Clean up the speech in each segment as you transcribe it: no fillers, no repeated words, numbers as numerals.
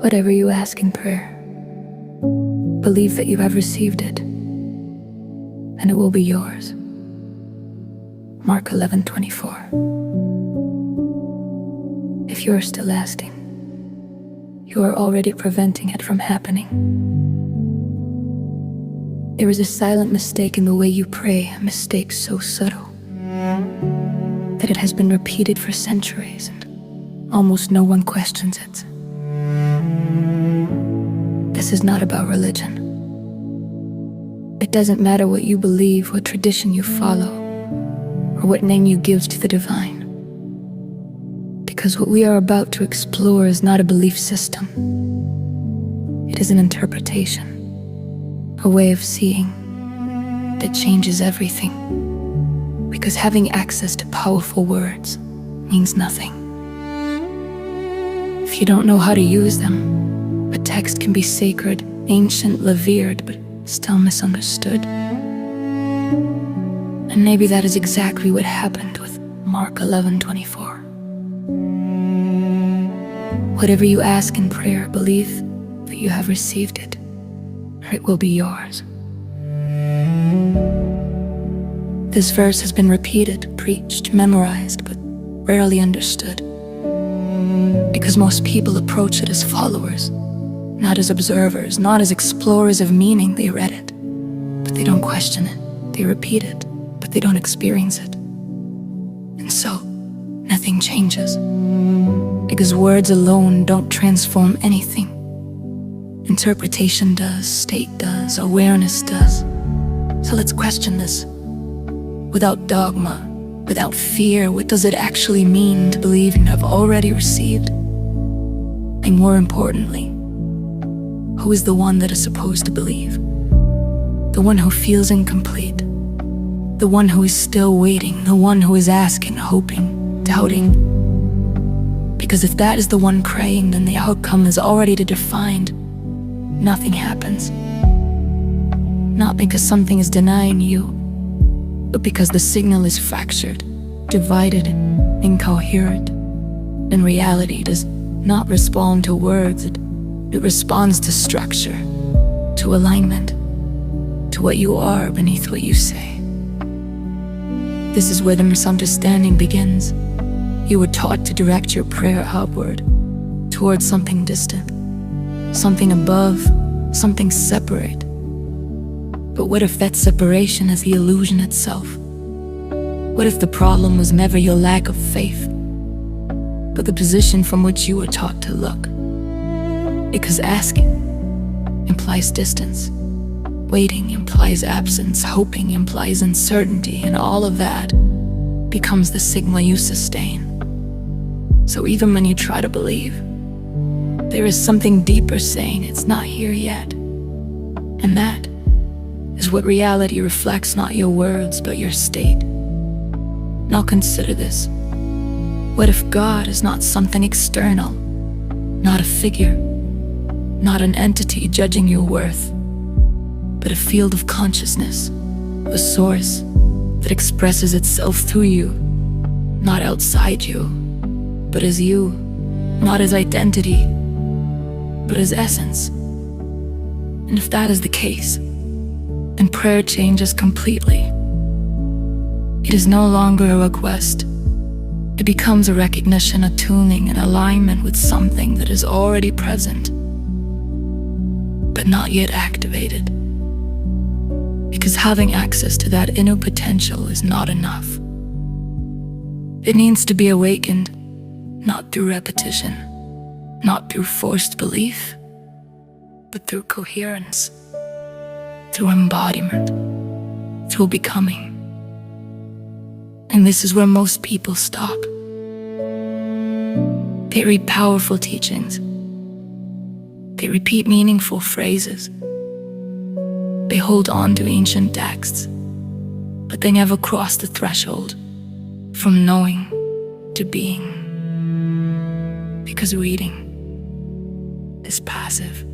Whatever you ask in prayer, believe that you have received it, and it will be yours. Mark 11:24. If you are still asking, you are already preventing it from happening. There is a silent mistake in the way you pray, a mistake so subtle that it has been repeated for centuries and almost no one questions it. This is not about religion. It doesn't matter what you believe, what tradition you follow, or what name you give to the divine. Because what we are about to explore is not a belief system. It is an interpretation, a way of seeing that changes everything. Because having access to powerful words means nothing if you don't know how to use them. A text can be sacred, ancient, revered, but still misunderstood. And maybe that is exactly what happened with Mark 11:24. Whatever you ask in prayer, believe that you have received it, or it will be yours. This verse has been repeated, preached, memorized, but rarely understood. Because most people approach it as followers, not as observers, not as explorers of meaning. They read it, but they don't question it. They repeat it, but they don't experience it. And so, nothing changes. Because words alone don't transform anything. Interpretation does, state does, awareness does. So let's question this. Without dogma, without fear, what does it actually mean to believe you have already received? And more importantly, who is the one that is supposed to believe? The one who feels incomplete. The one who is still waiting. The one who is asking, hoping, doubting. Because if that is the one praying, then the outcome is already defined. Nothing happens. Not because something is denying you, but because the signal is fractured, divided, incoherent. And reality does not respond to words. It responds to structure, to alignment, to what you are beneath what you say. This is where the misunderstanding begins. You were taught to direct your prayer outward, towards something distant, something above, something separate. But what if that separation is the illusion itself? What if the problem was never your lack of faith, but the position from which you were taught to look? Because asking implies distance, waiting implies absence, hoping implies uncertainty, and all of that becomes the signal you sustain. So even when you try to believe, there is something deeper saying it's not here yet. And that is what reality reflects, not your words, but your state. Now consider this. What if God is not something external, not a figure, not an entity judging your worth, but a field of consciousness, a source that expresses itself through you, not outside you, but as you, not as identity, but as essence? And if that is the case, then prayer changes completely. It is no longer a request. It becomes a recognition, a tuning, an alignment with something that is already present, but not yet activated. Because having access to that inner potential is not enough. It needs to be awakened, not through repetition, not through forced belief, but through coherence, through embodiment, through becoming. And this is where most people stop. They read powerful teachings. They repeat meaningful phrases. They hold on to ancient texts, but they never cross the threshold from knowing to being. Because reading is passive,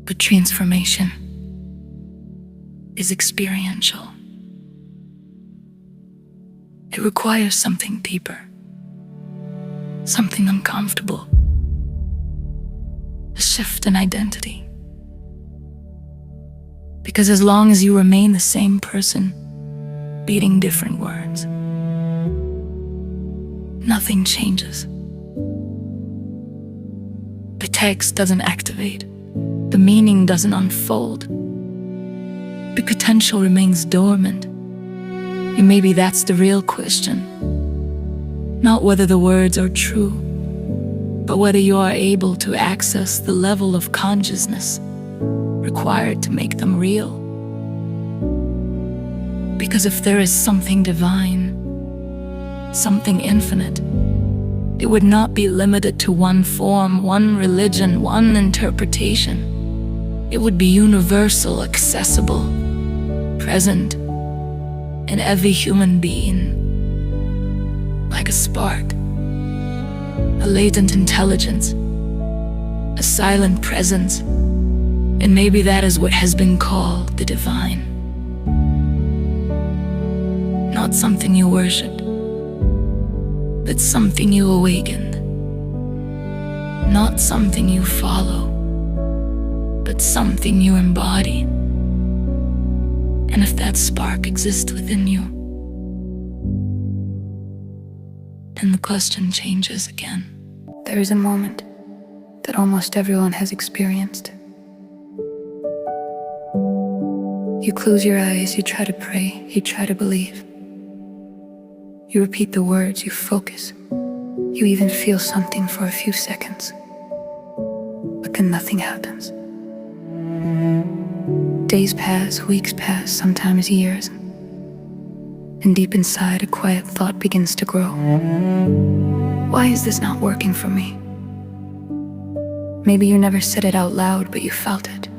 but transformation is experiential. It requires something deeper, something uncomfortable, shift in identity. Because as long as you remain the same person, beating different words, nothing changes. The text doesn't activate, the meaning doesn't unfold. The potential remains dormant. And maybe that's the real question. Not whether the words are true, but whether you are able to access the level of consciousness required to make them real. Because if there is something divine, something infinite, it would not be limited to one form, one religion, one interpretation. It would be universal, accessible, present in every human being, like a spark, a latent intelligence, a silent presence, and maybe that is what has been called the divine. Not something you worshipped, but something you awakened. Not something you follow, but something you embody. And if that spark exists within you, then the question changes again. There is a moment that almost everyone has experienced. You close your eyes, you try to pray, you try to believe. You repeat the words, you focus. You even feel something for a few seconds. But then nothing happens. Days pass, weeks pass, sometimes years. And deep inside, a quiet thought begins to grow. Why is this not working for me? Maybe you never said it out loud, but you felt it.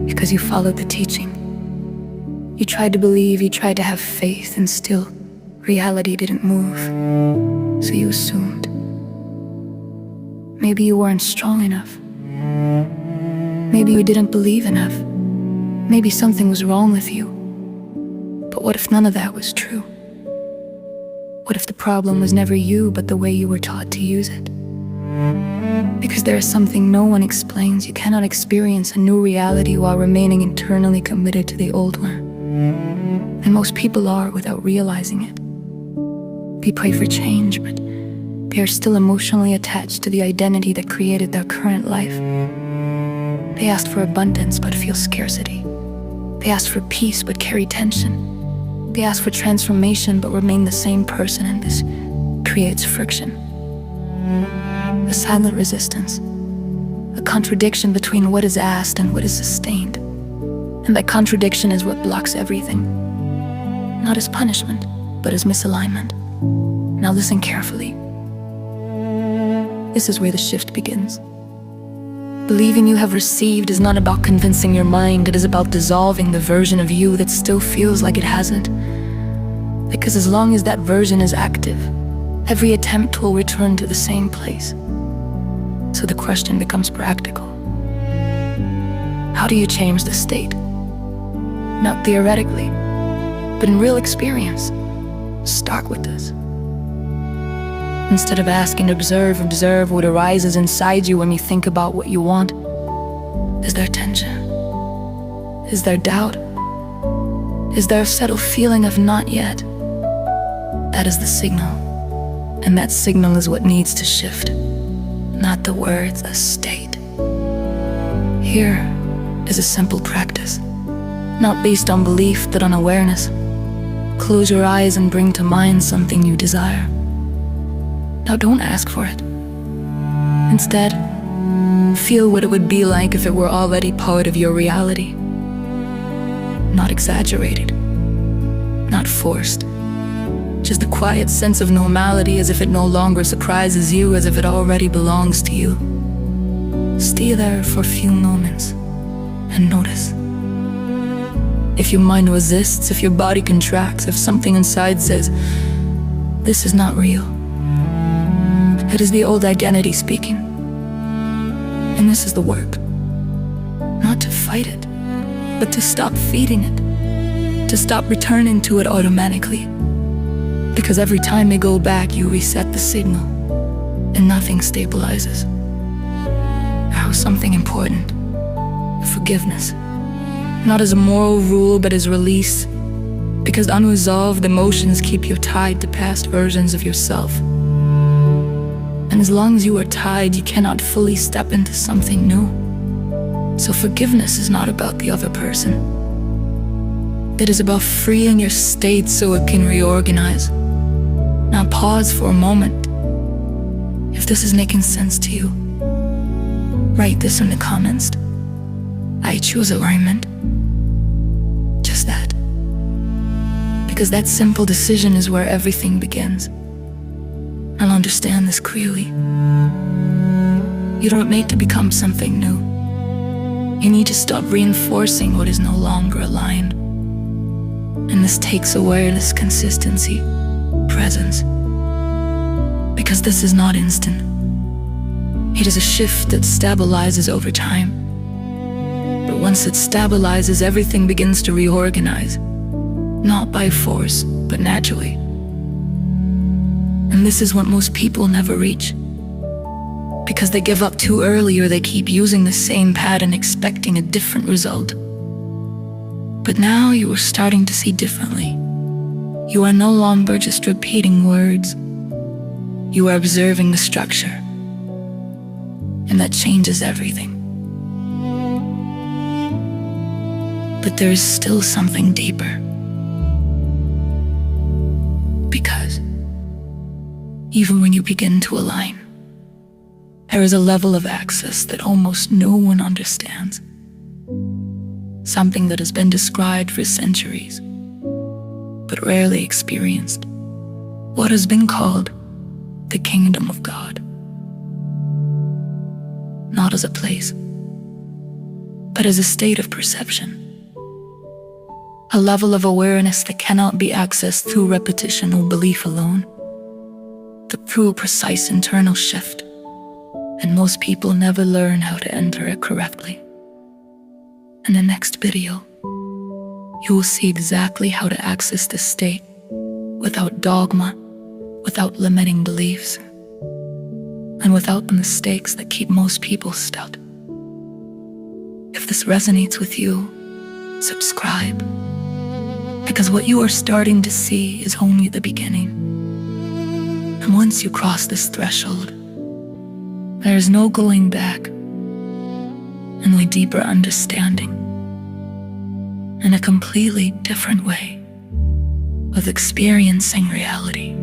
Because you followed the teaching. You tried to believe, you tried to have faith, and still, reality didn't move. So you assumed. Maybe you weren't strong enough. Maybe you didn't believe enough. Maybe something was wrong with you. But what if none of that was true? What if the problem was never you, but the way you were taught to use it? Because there is something no one explains. You cannot experience a new reality while remaining internally committed to the old one. And most people are without realizing it. They pray for change, but they are still emotionally attached to the identity that created their current life. They ask for abundance but feel scarcity. They ask for peace but carry tension. They ask for transformation but remain the same person, and this creates friction. A silent resistance. A contradiction between what is asked and what is sustained. And that contradiction is what blocks everything. Not as punishment, but as misalignment. Now listen carefully. This is where the shift begins. Believing you have received is not about convincing your mind, it is about dissolving the version of you that still feels like it hasn't. Because as long as that version is active, every attempt will return to the same place. So the question becomes practical. How do you change the state? Not theoretically, but in real experience. Start with this. Instead of asking, observe what arises inside you when you think about what you want. Is there tension? Is there doubt? Is there a subtle feeling of not yet? That is the signal. And that signal is what needs to shift. Not the words, a state. Here is a simple practice. Not based on belief, but on awareness. Close your eyes and bring to mind something you desire. Now don't ask for it. Instead, feel what it would be like if it were already part of your reality. Not exaggerated, not forced. Just a quiet sense of normality, as if it no longer surprises you, as if it already belongs to you. Stay there for a few moments and notice. If your mind resists, if your body contracts, if something inside says, this is not real. It is the old identity speaking. And this is the work. Not to fight it, but to stop feeding it. To stop returning to it automatically. Because every time you go back, you reset the signal. And nothing stabilizes. How something important: forgiveness. Not as a moral rule, but as release. Because unresolved emotions keep you tied to past versions of yourself. And as long as you are tied, you cannot fully step into something new. So forgiveness is not about the other person. It is about freeing your state so it can reorganize. Now pause for a moment. If this is making sense to you, write this in the comments. I choose alignment. Just that. Because that simple decision is where everything begins. I'll understand this clearly. You don't need to become something new. You need to stop reinforcing what is no longer aligned. And this takes awareness, consistency, presence. Because this is not instant. It is a shift that stabilizes over time. But once it stabilizes, everything begins to reorganize. Not by force, but naturally. And this is what most people never reach. Because they give up too early, or they keep using the same pattern expecting a different result. But now you are starting to see differently. You are no longer just repeating words. You are observing the structure. And that changes everything. But there is still something deeper. Because even when you begin to align, there is a level of access that almost no one understands. Something that has been described for centuries, but rarely experienced. What has been called the kingdom of God. Not as a place, but as a state of perception. A level of awareness that cannot be accessed through repetition or belief alone. The true, precise internal shift. And most people never learn how to enter it correctly. In the next video, you will see exactly how to access this state without dogma, without limiting beliefs, and without the mistakes that keep most people stuck. If this resonates with you, subscribe. Because what you are starting to see is only the beginning. And once you cross this threshold, there is no going back, only deeper understanding, and a completely different way of experiencing reality.